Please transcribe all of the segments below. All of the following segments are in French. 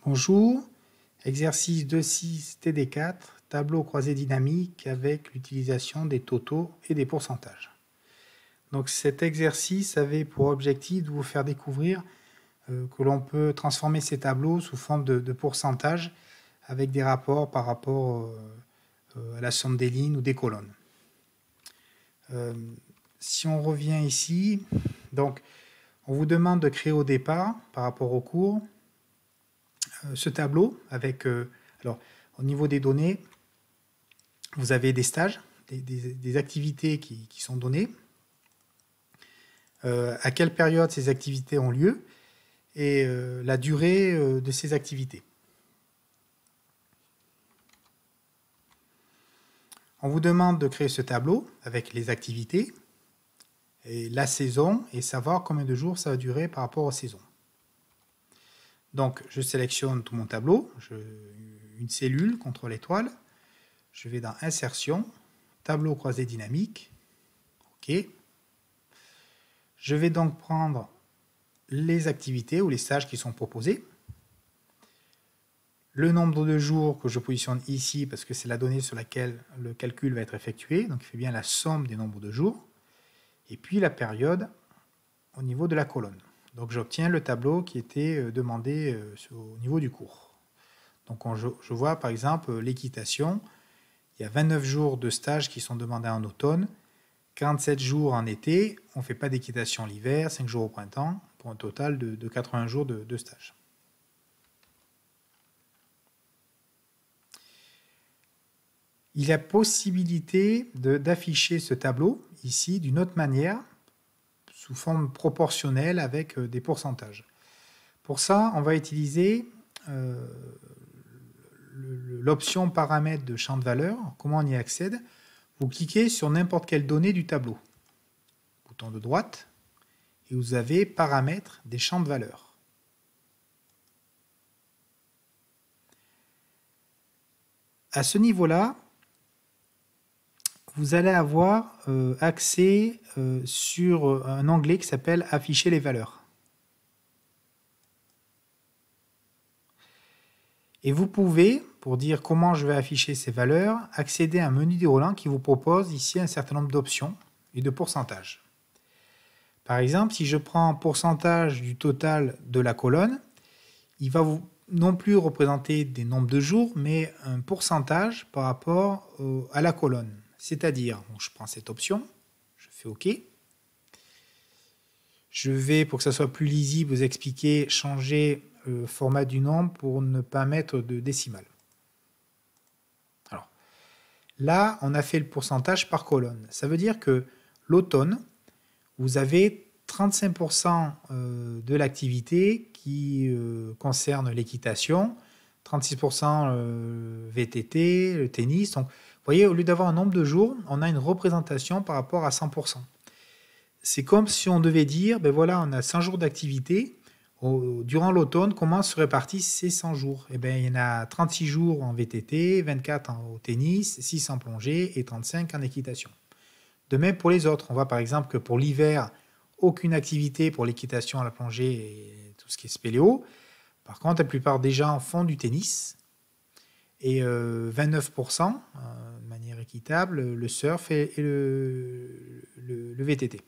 Bonjour, exercice 2.6 TD4, tableau croisé dynamique avec l'utilisation des totaux et des pourcentages. Donc cet exercice avait pour objectif de vous faire découvrir que l'on peut transformer ces tableaux sous forme de pourcentage avec des rapports par rapport à la somme des lignes ou des colonnes. Si on revient ici, donc on vous demande de créer au départ, par rapport au cours, ce tableau avec, alors au niveau des données, vous avez des stages, des activités qui sont données, à quelle période ces activités ont lieu et la durée de ces activités. On vous demande de créer ce tableau avec les activités et la saison et savoir combien de jours ça va durer par rapport aux saisons. Donc, je sélectionne tout mon tableau, une cellule, CTRL étoile, je vais dans Insertion, Tableau croisé dynamique, OK. Je vais donc prendre les activités ou les stages qui sont proposés, le nombre de jours que je positionne ici parce que c'est la donnée sur laquelle le calcul va être effectué, donc il fait bien la somme des nombres de jours, et puis la période au niveau de la colonne. Donc j'obtiens le tableau qui était demandé au niveau du cours. Donc je vois par exemple l'équitation, il y a 29 jours de stage qui sont demandés en automne, 47 jours en été, on ne fait pas d'équitation l'hiver, 5 jours au printemps, pour un total de 80 jours de stage. Il y a possibilité d'afficher ce tableau ici d'une autre manière, sous forme proportionnelle avec des pourcentages. Pour ça, on va utiliser l'option paramètres de champ de valeur. Comment on y accède? Vous cliquez sur n'importe quelle donnée du tableau. Bouton de droite, et vous avez paramètres des champs de valeur. À ce niveau-là, vous allez avoir accès sur un onglet qui s'appelle « Afficher les valeurs ». Et vous pouvez, pour dire comment je vais afficher ces valeurs, accéder à un menu déroulant qui vous propose ici un certain nombre d'options et de pourcentages. Par exemple, si je prends pourcentage du total de la colonne, il va vous non plus représenter des nombres de jours, mais un pourcentage par rapport à la colonne. C'est-à-dire, je prends cette option, je fais OK. Je vais, pour que ça soit plus lisible, vous expliquer, changer le format du nombre pour ne pas mettre de décimale. Alors, là, on a fait le pourcentage par colonne. Ça veut dire que l'automne, vous avez 35% de l'activité qui concerne l'équitation, 36% VTT, le tennis. Donc, vous voyez, au lieu d'avoir un nombre de jours, on a une représentation par rapport à 100%. C'est comme si on devait dire, ben voilà, on a 100 jours d'activité. Durant l'automne, comment se répartissent ces 100 jours? Eh bien, il y en a 36 jours en VTT, 24 au tennis, 6 en plongée et 35 en équitation. De même pour les autres. On voit par exemple que pour l'hiver, aucune activité pour l'équitation, la plongée et tout ce qui est spéléo. Par contre, la plupart des gens font du tennis. Et 29% de manière équitable, le surf et le VTT.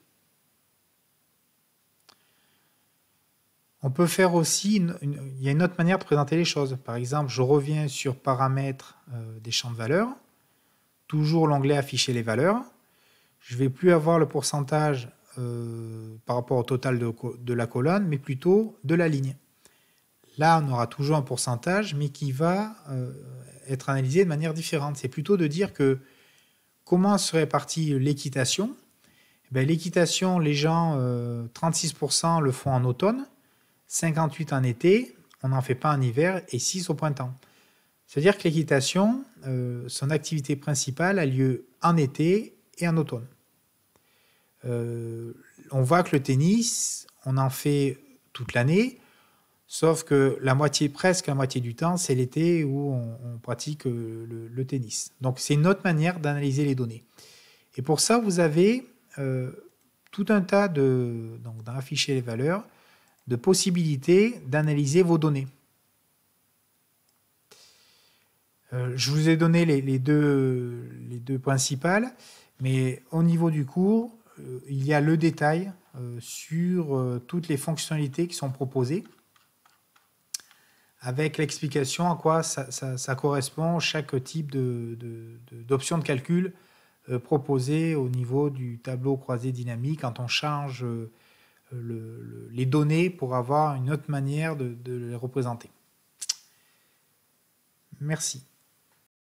On peut faire aussi, il y a une autre manière de présenter les choses. Par exemple, je reviens sur paramètres des champs de valeurs, toujours l'onglet afficher les valeurs. Je ne vais plus avoir le pourcentage par rapport au total de la colonne, mais plutôt de la ligne. Là, on aura toujours un pourcentage, mais qui va être analysé de manière différente. C'est plutôt de dire que comment se répartit l'équitation. L'équitation, les gens, 36% le font en automne, 58% en été, on n'en fait pas en hiver, et 6% au printemps. C'est-à-dire que l'équitation, son activité principale a lieu en été et en automne. On voit que le tennis, on en fait toute l'année, sauf que presque la moitié du temps, c'est l'été où on pratique le tennis. Donc c'est une autre manière d'analyser les données. Et pour ça, vous avez tout un tas donc dans afficher les valeurs, de possibilités d'analyser vos données. Je vous ai donné les deux principales, mais au niveau du cours, il y a le détail sur toutes les fonctionnalités qui sont proposées, avec l'explication à quoi ça correspond, chaque type d'option de calcul proposée au niveau du tableau croisé dynamique quand on change les données pour avoir une autre manière de les représenter. Merci.